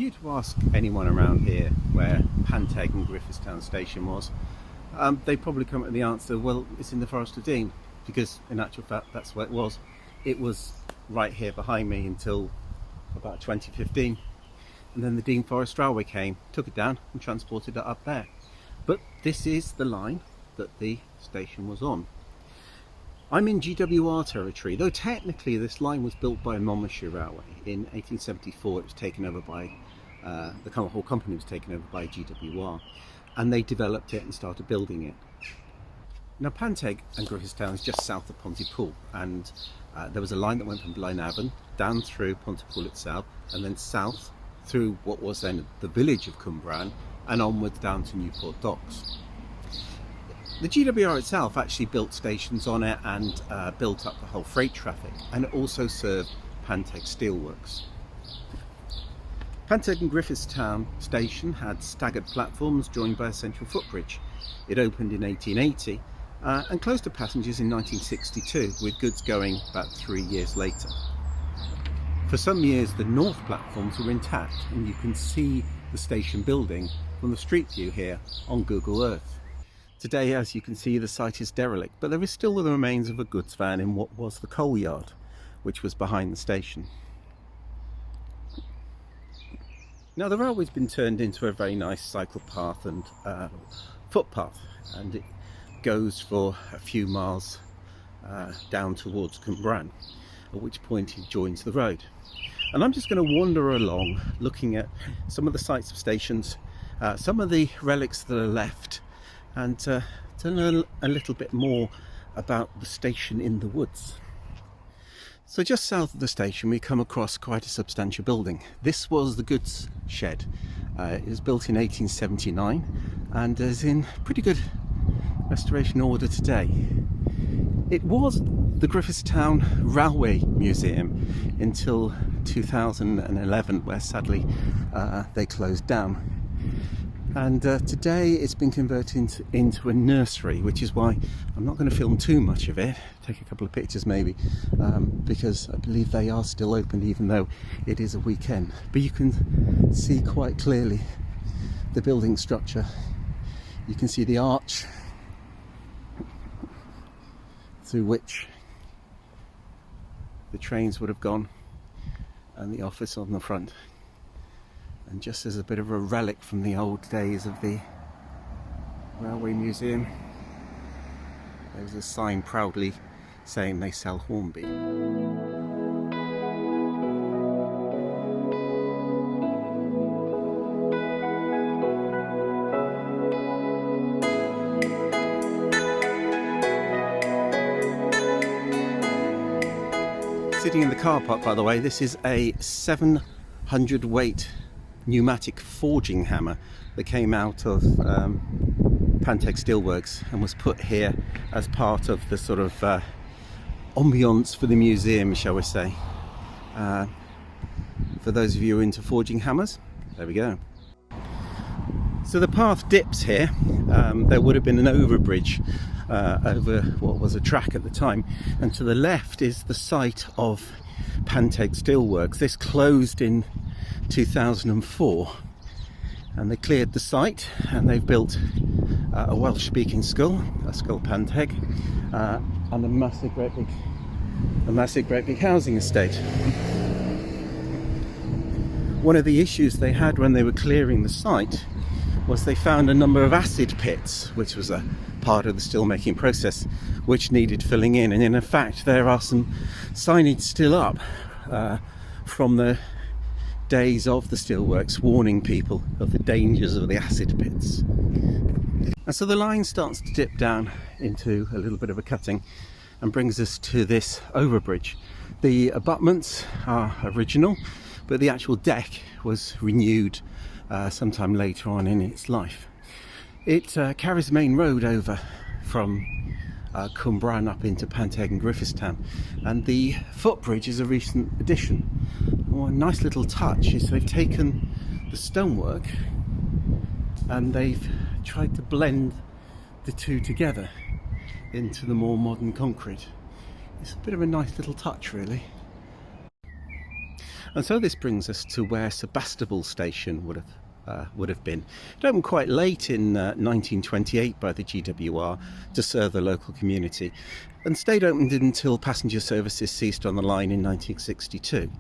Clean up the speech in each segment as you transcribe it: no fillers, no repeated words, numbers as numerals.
you to ask anyone around here where Panteg and Griifithstown station was, they probably come at the answer, well, it's in the Forest of Dean, because in actual fact that's where it was. It was right here behind me until about 2015, and then the Dean Forest Railway came, took it down and transported it up there. But this is the line that the station was on. I'm in GWR territory, though technically this line was built by Monmouthshire Railway. In 1874 it was taken over by, the whole company was taken over by GWR, and they developed it and started building it. Now Panteg and Griifithstown is just south of Pontypool, and there was a line that went from Blaenavon down through Pontypool itself, and then south through what was then the village of Cwmbran, and onwards down to Newport Docks. The GWR itself actually built stations on it and built up the whole freight traffic, and it also served Panteg Steelworks. Panteg and Griifithstown station had staggered platforms joined by a central footbridge. It opened in 1880 and closed to passengers in 1962, with goods going about 3 years later. For some years the north platforms were intact, and you can see the station building from the street view here on Google Earth. Today, as you can see, the site is derelict, but there is still the remains of a goods van in what was the coal yard, which was behind the station. Now the railway's been turned into a very nice cycle path and footpath, and it goes for a few miles down towards Cwmbran, at which point it joins the road. And I'm just going to wander along looking at some of the sites of stations, some of the relics that are left, and to learn a little bit more about the station in the woods. So just south of the station we come across quite a substantial building. This was the goods shed. It was built in 1879 and is in pretty good restoration order today. It was the Griffithstown Railway Museum until 2011, where sadly they closed down. And today it's been converted into a nursery, which is why I'm not going to film too much of it, take a couple of pictures maybe, because I believe they are still open even though it is a weekend. But you can see quite clearly the building structure. You can see the arch through which the trains would have gone, and the office on the front. And just as a bit of a relic from the old days of the Railway Museum, there's a sign proudly saying they sell Hornby. Sitting in the car park, by the way, this is a 700 weight pneumatic forging hammer that came out of Panteg Steelworks and was put here as part of the sort of ambiance for the museum, shall we say. For those of you who are into forging hammers, there we go. So the path dips here. There would have been an overbridge over what was a track at the time, and to the left is the site of Panteg Steelworks. This closed in 2004, and they cleared the site and they've built a Welsh speaking school, a School Panteg, and a massive great big housing estate. One of the issues they had when they were clearing the site was they found a number of acid pits, which was a part of the steel making process, which needed filling in. And in fact there are some signage still up from the days of the steelworks warning people of the dangers of the acid pits. And so the line starts to dip down into a little bit of a cutting and brings us to this overbridge. The abutments are original, but the actual deck was renewed sometime later on in its life. It carries the main road over from Cwmbran up into Panteg and Griifithstown, and the footbridge is a recent addition. One nice little touch is they've taken the stonework and they've tried to blend the two together into the more modern concrete. It's a bit of a nice little touch, really. And so this brings us to where Sebastopol station would have been. It opened quite late in 1928 by the GWR to serve the local community, and stayed open until passenger services ceased on the line in 1962.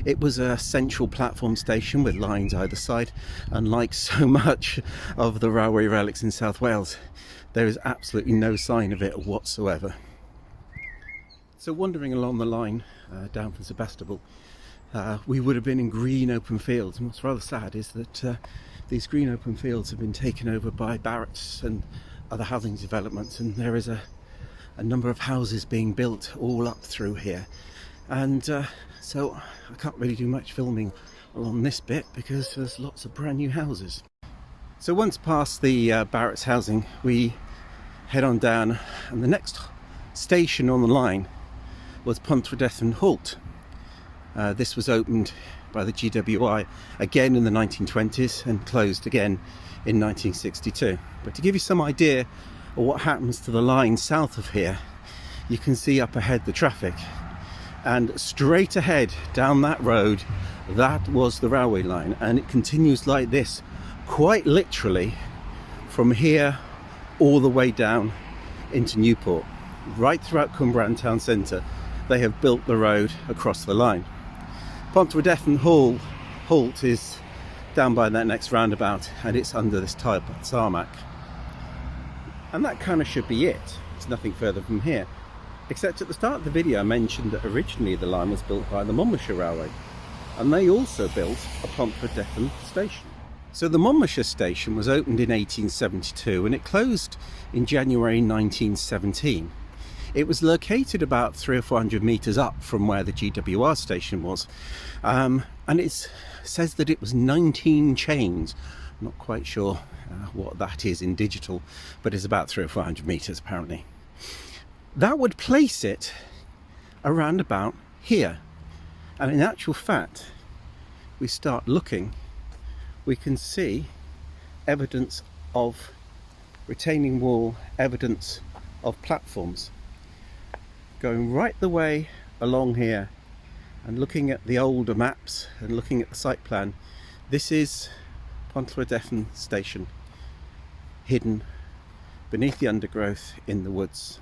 It was a central platform station with lines either side, and like so much of the railway relics in South Wales, there is absolutely no sign of it whatsoever. So wandering along the line down from Sebastopol, we would have been in green open fields, and what's rather sad is that these green open fields have been taken over by barracks and other housing developments, and there is a number of houses being built all up through here, and so I can't really do much filming along this bit because there's lots of brand new houses. So once past the barracks housing, we head on down, and the next station on the line was Pontrhydyffryn Halt. This was opened by the GWI again in the 1920s and closed again in 1962. But to give you some idea of what happens to the line south of here, you can see up ahead the traffic, and straight ahead down that road, that was the railway line, and it continues like this quite literally from here all the way down into Newport. Right throughout Cwmbran town centre they have built the road across the line. Pontrhydyffryn Halt is down by that next roundabout, and it's under this tarmac. And that kind of should be it. It's nothing further from here. Except at the start of the video I mentioned that originally the line was built by the Monmouthshire Railway, and they also built a Pontrhydyffryn station. So the Monmouthshire station was opened in 1872 and it closed in January 1917. It was located about 300 or 400 metres up from where the GWR station was, and it says that it was 19 chains. I'm not quite sure what that is in digital, but it's about 300 or 400 metres apparently. That would place it around about here, and in actual fact, we start looking, we can see evidence of retaining wall, evidence of platforms going right the way along here. And looking at the older maps and looking at the site plan, this is Pontrhydyffryn station, hidden beneath the undergrowth in the woods.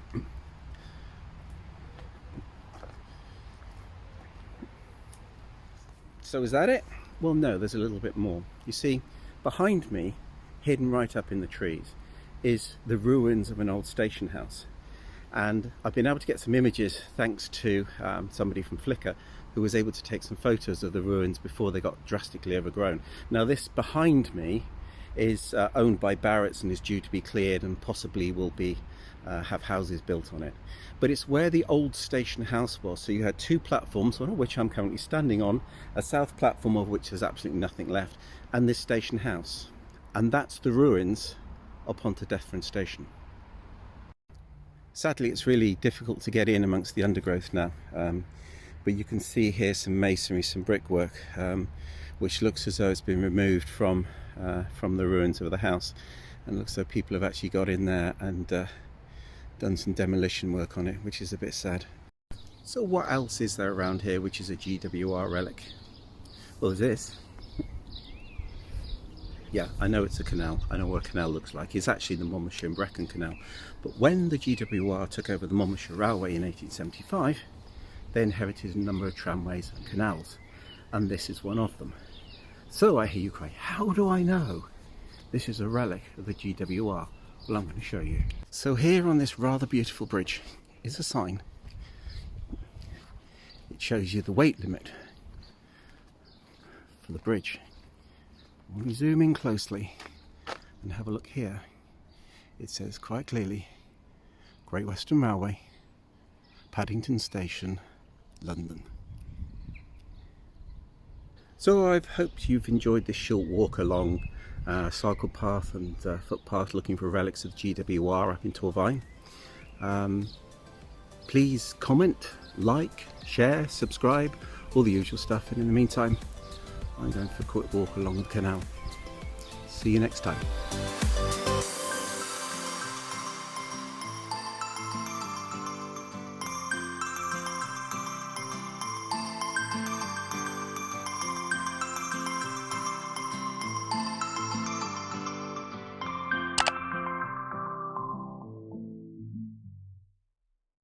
So is that it? Well, no, there's a little bit more. You see, behind me, hidden right up in the trees, is the ruins of an old station house. And I've been able to get some images thanks to somebody from Flickr who was able to take some photos of the ruins before they got drastically overgrown. Now this behind me is owned by Barrett's and is due to be cleared and possibly will be have houses built on it. But it's where the old station house was. So you had two platforms, one of which I'm currently standing on, a south platform of which there's absolutely nothing left, and this station house. And that's the ruins of Pontrhydyffryn station. Sadly, it's really difficult to get in amongst the undergrowth now, but you can see here some masonry, some brickwork, which looks as though it's been removed from the ruins of the house, and looks as though people have actually got in there and done some demolition work on it, which is a bit sad. So what else is there around here which is a GWR relic? Well, there's this. Yeah, I know it's a canal. I know what a canal looks like. It's actually the Monmouthshire and Brecon Canal. But when the GWR took over the Monmouthshire Railway in 1875, they inherited a number of tramways and canals, and this is one of them. So I hear you cry, how do I know this is a relic of the GWR? Well, I'm going to show you. So here on this rather beautiful bridge is a sign. It shows you the weight limit for the bridge. When we zoom in closely and have a look here, it says quite clearly Great Western Railway, Paddington Station, London. So I've hoped you've enjoyed this short walk along cycle path and footpath looking for relics of GWR up in Torfaen. Please comment, like, share, subscribe, all the usual stuff, and in the meantime I'm going for a quick walk along the canal. See you next time.